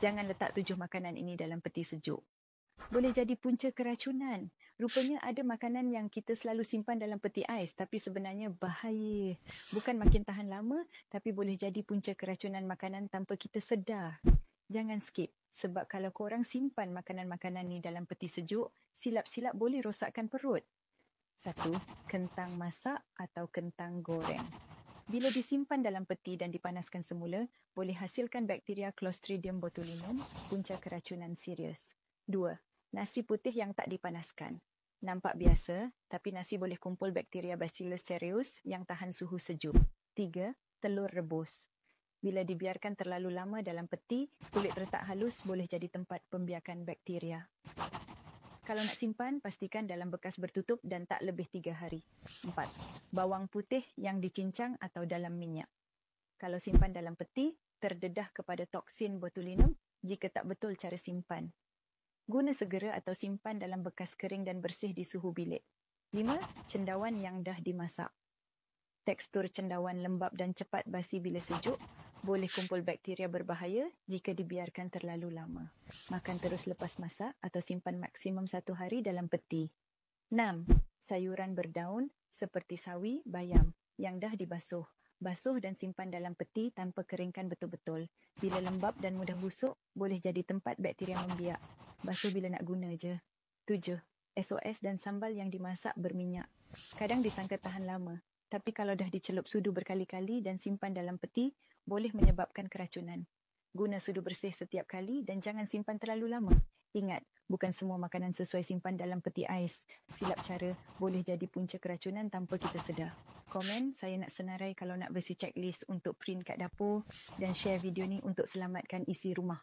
Jangan letak 7 makanan ini dalam peti sejuk. Boleh jadi punca keracunan. Rupanya ada makanan yang kita selalu simpan dalam peti ais tapi sebenarnya bahaya. Bukan makin tahan lama tapi boleh jadi punca keracunan makanan tanpa kita sedar. Jangan skip sebab kalau korang simpan makanan-makanan ni dalam peti sejuk, silap-silap boleh rosakkan perut. 1. Kentang masak atau kentang goreng. Bila disimpan dalam peti dan dipanaskan semula, boleh hasilkan bakteria Clostridium botulinum, punca keracunan serius. 2. Nasi putih yang tak dipanaskan. Nampak biasa, tapi nasi boleh kumpul bakteria Bacillus cereus yang tahan suhu sejuk. 3. Telur rebus. Bila dibiarkan terlalu lama dalam peti, kulit retak halus boleh jadi tempat pembiakan bakteria. Kalau nak simpan, pastikan dalam bekas bertutup dan tak lebih 3 hari. 4. Bawang putih yang dicincang atau dalam minyak. Kalau simpan dalam peti, terdedah kepada toksin botulinum jika tak betul cara simpan. Guna segera atau simpan dalam bekas kering dan bersih di suhu bilik. 5. Cendawan yang dah dimasak. Tekstur cendawan lembap dan cepat basi bila sejuk, boleh kumpul bakteria berbahaya jika dibiarkan terlalu lama. Makan terus lepas masak atau simpan maksimum 1 hari dalam peti. 6. Sayuran berdaun seperti sawi, bayam yang dah dibasuh. Basuh dan simpan dalam peti tanpa keringkan betul-betul. Bila lembap dan mudah busuk, boleh jadi tempat bakteria membiak. Basuh bila nak guna je. 7. SOS dan sambal yang dimasak berminyak. Kadang disangka tahan lama. Tapi kalau dah dicelup sudu berkali-kali dan simpan dalam peti, boleh menyebabkan keracunan. Guna sudu bersih setiap kali dan jangan simpan terlalu lama. Ingat, bukan semua makanan sesuai simpan dalam peti ais. Silap cara boleh jadi punca keracunan tanpa kita sedar. Komen, saya nak senarai kalau nak versi checklist untuk print kat dapur dan share video ni untuk selamatkan isi rumah.